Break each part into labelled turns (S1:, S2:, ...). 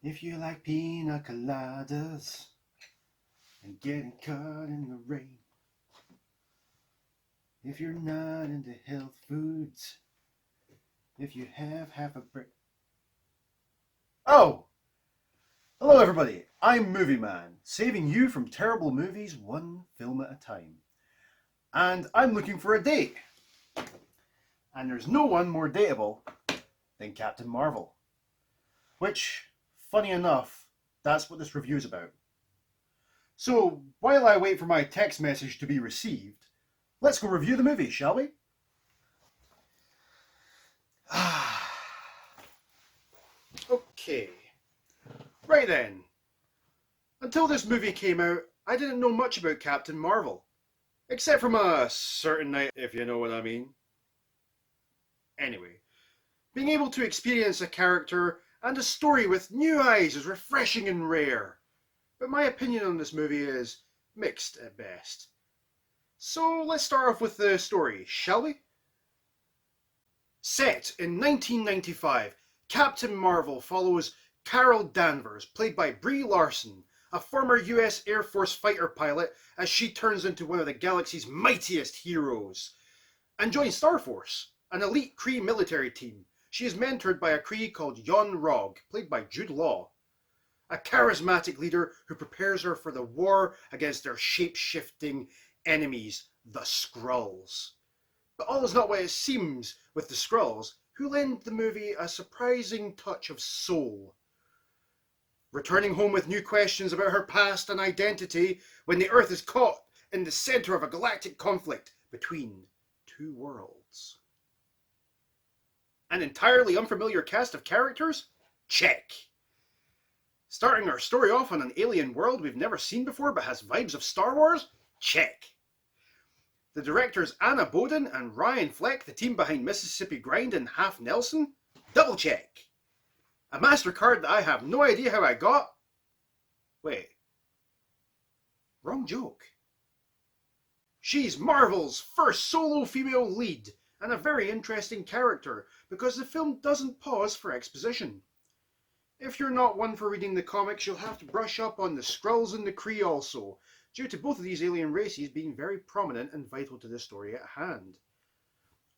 S1: If you like pina coladas and getting caught in the rain, if you're not into health foods, if you have half a brick. Oh! Hello everybody, I'm Movie Man, saving you from terrible movies one film at a time. And I'm looking for a date. And there's no one more dateable than Captain Marvel. Which, funny enough, that's what this review's about. So, while I wait for my text message to be received, let's go review the movie, shall we? Okay. Right then. Until this movie came out, I didn't know much about Captain Marvel. Except from a certain night, if you know what I mean. Anyway, being able to experience a character and a story with new eyes is refreshing and rare. But my opinion on this movie is mixed at best. So let's start off with the story, shall we? Set in 1995, Captain Marvel follows Carol Danvers, played by Brie Larson, a former US Air Force fighter pilot, as she turns into one of the galaxy's mightiest heroes, and joins Star Force, an elite Kree military team. She is mentored by a Kree called Yon-Rogg, played by Jude Law, a charismatic leader who prepares her for the war against their shape-shifting enemies, the Skrulls. But all is not what it seems with the Skrulls, who lend the movie a surprising touch of soul. Returning home with new questions about her past and identity when the Earth is caught in the center of a galactic conflict between two worlds. An entirely unfamiliar cast of characters? Check. Starting our story off on an alien world we've never seen before but has vibes of Star Wars? Check. The directors Anna Boden and Ryan Fleck, the team behind Mississippi Grind and Half Nelson? Double check. A MasterCard that I have no idea how I got? Wait. Wrong joke. She's Marvel's first solo female lead, and a very interesting character because the film doesn't pause for exposition. If you're not one for reading the comics, you'll have to brush up on the Skrulls and the Kree also, due to both of these alien races being very prominent and vital to the story at hand.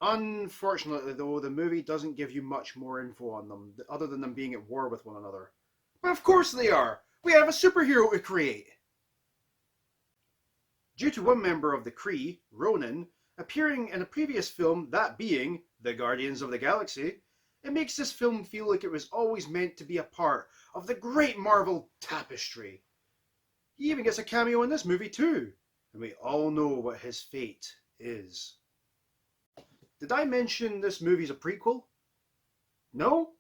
S1: Unfortunately though, the movie doesn't give you much more info on them, other than them being at war with one another. But of course they are! We have a superhero to create! Due to one member of the Kree, Ronan, appearing in a previous film, that being The Guardians of the Galaxy, it makes this film feel like it was always meant to be a part of the great Marvel tapestry. He even gets a cameo in this movie too, and we all know what his fate is. Did I mention this movie's a prequel? No?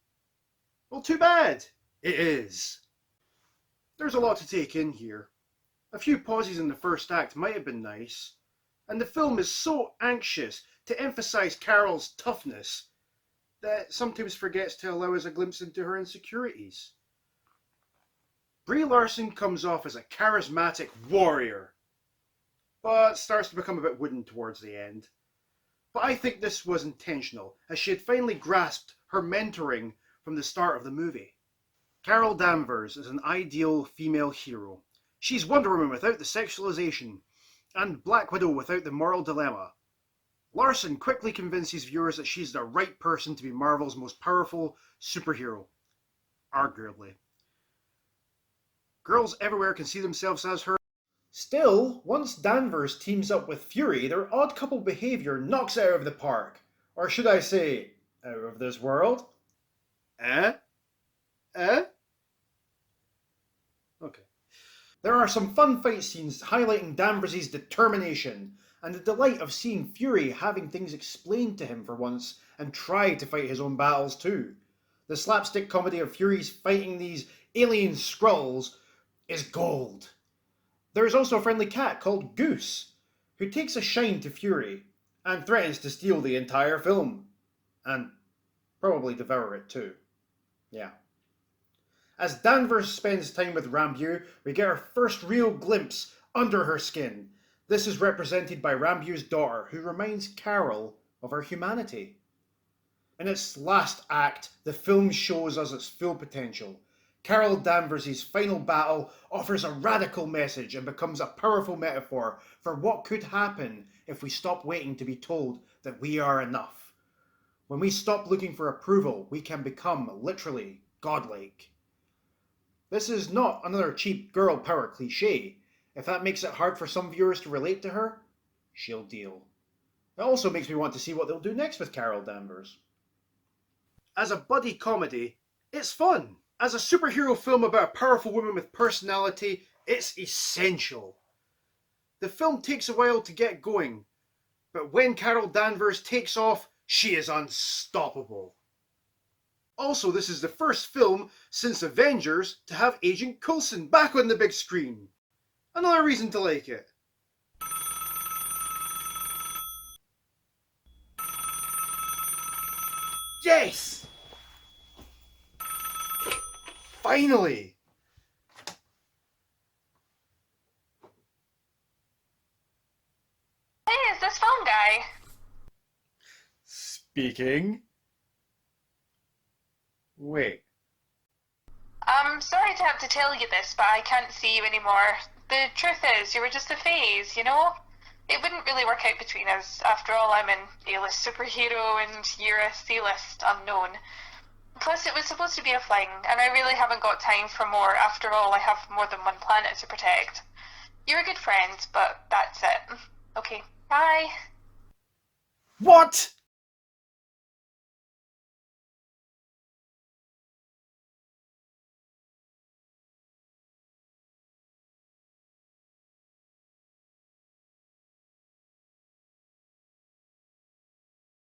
S1: Well, too bad. It is. There's a lot to take in here. A few pauses in the first act might have been nice, and the film is so anxious to emphasize Carol's toughness that sometimes forgets to allow us a glimpse into her insecurities. Brie Larson comes off as a charismatic warrior, but starts to become a bit wooden towards the end. But I think this was intentional, as she had finally grasped her mentoring from the start of the movie. Carol Danvers is an ideal female hero. She's Wonder Woman without the sexualization, and Black Widow without the moral dilemma. Larson quickly convinces viewers that she's the right person to be Marvel's most powerful superhero. Arguably. Girls everywhere can see themselves as her. Still, once Danvers teams up with Fury, their odd couple behaviour knocks it out of the park. Or should I say, out of this world? Eh? Eh? Okay. There are some fun fight scenes highlighting Danvers' determination, and the delight of seeing Fury having things explained to him for once, and try to fight his own battles too. The slapstick comedy of Fury's fighting these alien Skrulls is gold. There is also a friendly cat called Goose, who takes a shine to Fury, and threatens to steal the entire film. And probably devour it too. Yeah. As Danvers spends time with Rambeau, we get our first real glimpse under her skin. This is represented by Rambeau's daughter, who reminds Carol of her humanity. In its last act, the film shows us its full potential. Carol Danvers' final battle offers a radical message and becomes a powerful metaphor for what could happen if we stop waiting to be told that we are enough. When we stop looking for approval, we can become literally godlike. This is not another cheap girl power cliche. If that makes it hard for some viewers to relate to her, she'll deal. It also makes me want to see what they'll do next with Carol Danvers. As a buddy comedy, it's fun. As a superhero film about a powerful woman with personality, it's essential. The film takes a while to get going, but when Carol Danvers takes off, she is unstoppable. Also, this is the first film since Avengers to have Agent Coulson back on the big screen. Another reason to like it. Yes! Finally!
S2: Hey, is this phone guy?
S1: Speaking. Wait.
S2: I'm sorry to have to tell you this, but I can't see you anymore. The truth is, you were just a phase, you know? It wouldn't really work out between us. After all, I'm an A-list superhero and you're a C-list unknown. Plus, it was supposed to be a fling, and I really haven't got time for more. After all, I have more than one planet to protect. You're a good friend, but that's it. Okay, bye.
S1: What?